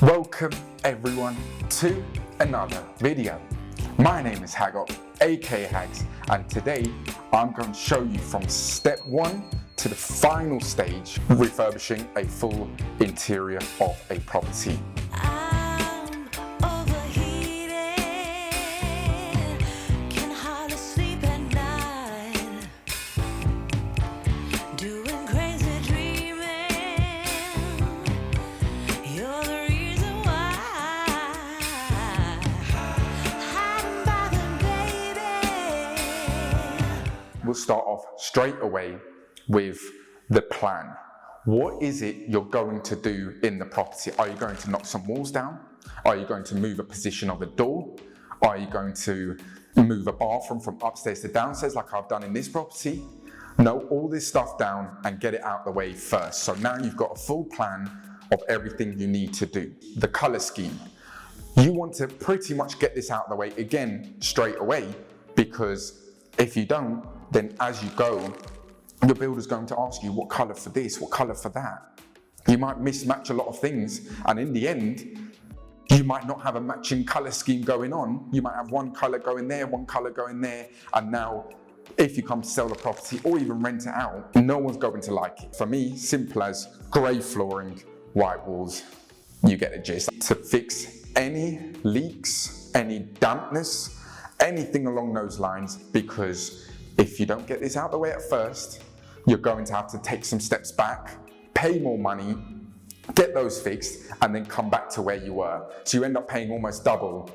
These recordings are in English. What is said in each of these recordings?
Welcome everyone to another video. My name is Haggot, aka Hags, and today I'm going to show you from step 1 to the final stage, refurbishing a full interior of a property. We'll start off straight away with the plan. What is it you're going to do in the property? Are you going to knock some walls down? Are you going to move a position of a door? Are you going to move a bathroom from upstairs to downstairs like I've done in this property? Note all this stuff down and get it out the way first. So now you've got a full plan of everything you need to do. The color scheme. You want to pretty much get this out the way again straight away, because if you don't, then as you go, your builder's going to ask you what color for this, what color for that. You might mismatch a lot of things, and in the end, you might not have a matching color scheme going on. You might have one color going there, one color going there, and now if you come to sell the property or even rent it out, no one's going to like it. For me, simple as grey flooring, white walls, you get the gist. To fix any leaks, any dampness, anything along those lines, because if you don't get this out the way at first, you're going to have to take some steps back, pay more money, get those fixed, and then come back to where you were. So you end up paying almost double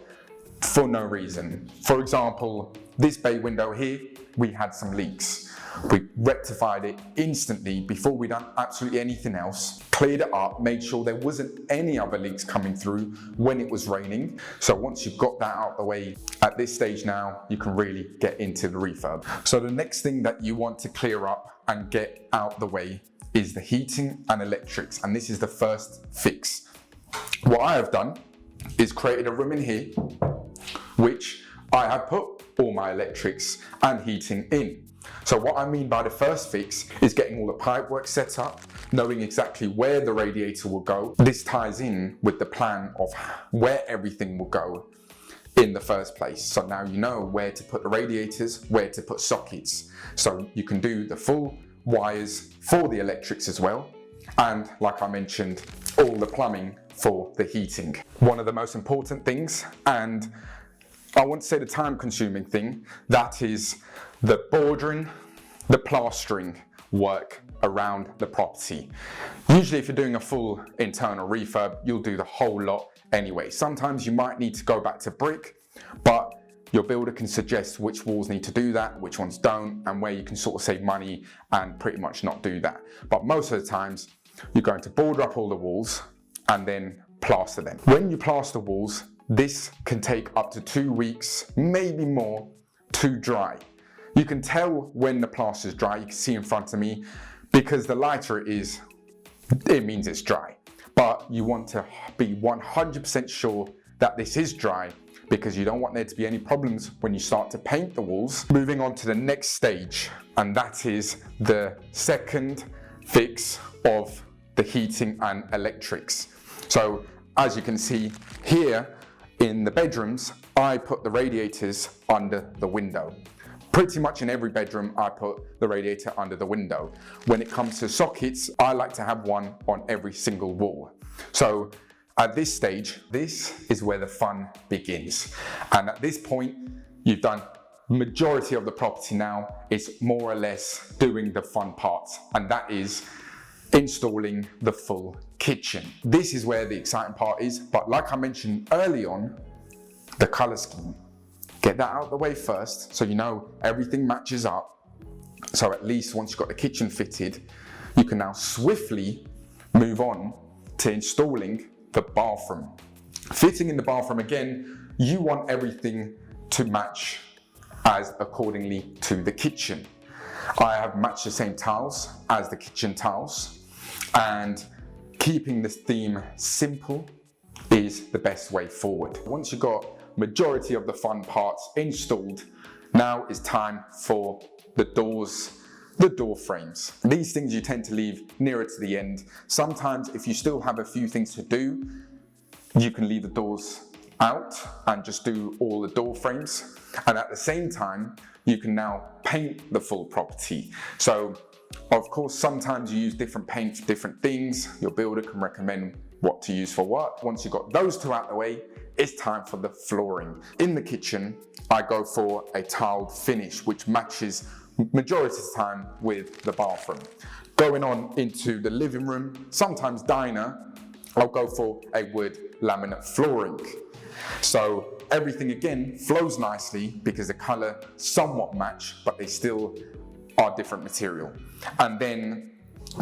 for no reason. For example, this bay window here, we had some leaks. We rectified it instantly before we done absolutely anything else, cleared it up, made sure there wasn't any other leaks coming through when it was raining. So once you've got that out the way, at this stage now, you can really get into the refurb. So the next thing that you want to clear up and get out the way is the heating and electrics. And this is the first fix. What I have done is created a room in here, which I have put all my electrics and heating in. So what I mean by the first fix is getting all the pipework set up, knowing exactly where the radiator will go. This ties in with the plan of where everything will go in the first place. So now you know where to put the radiators, where to put sockets. So you can do the full wires for the electrics as well. And like I mentioned, all the plumbing for the heating. One of the most important things, and I want to say the time-consuming thing, that is the bordering, the plastering work around the property. Usually if you're doing a full internal refurb, you'll do the whole lot anyway. Sometimes you might need to go back to brick, but your builder can suggest which walls need to do that, which ones don't, and where you can sort of save money and pretty much not do that. But most of the times, you're going to border up all the walls and then plaster them. When you plaster walls, this can take up to 2 weeks, maybe more, to dry. You can tell when the plaster is dry. You can see in front of me, because the lighter it is, it means it's dry. But you want to be 100% sure that this is dry, because you don't want there to be any problems when you start to paint the walls. Moving on to the next stage, and that is the second fix of the heating and electrics. So as you can see here, in the bedrooms, I put the radiators under the window. Pretty much in every bedroom, I put the radiator under the window. When it comes to sockets, I like to have one on every single wall. So at this stage, this is where the fun begins. And at this point, you've done majority of the property now. It's more or less doing the fun part, and that is installing the full kitchen. This is where the exciting part is, but like I mentioned early on, the color scheme. Get that out of the way first, so you know everything matches up. So at least once you've got the kitchen fitted, you can now swiftly move on to installing the bathroom. Fitting in the bathroom, again, you want everything to match as accordingly to the kitchen. I have matched the same tiles as the kitchen tiles, and keeping this theme simple is the best way forward. Once you've got majority of the fun parts installed, now it's time for the doors, the door frames. These things you tend to leave nearer to the end. Sometimes if you still have a few things to do, you can leave the doors out and just do all the door frames. And at the same time, you can now paint the full property. So of course, sometimes you use different paint for different things. Your builder can recommend what to use for what. Once you've got those two out the way, it's time for the flooring. In the kitchen, I go for a tiled finish, which matches majority of the time with the bathroom. Going on into the living room, sometimes diner, I'll go for a wood laminate flooring. So everything again flows nicely because the color somewhat match, but they still are different material. And then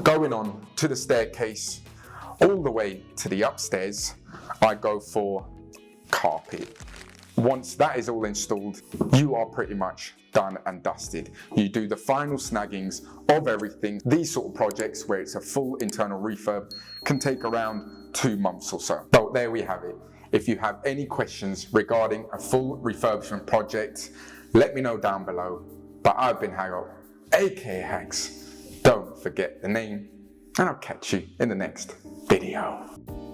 going on to the staircase, all the way to the upstairs, I go for carpet. Once that is all installed, you are pretty much done and dusted. You do the final snaggings of everything. These sort of projects where it's a full internal refurb can take around 2 months or so. So there we have it. If you have any questions regarding a full refurbishment project, let me know down below. But I've been Harold, aka Hags. Don't forget the name, and I'll catch you in the next video.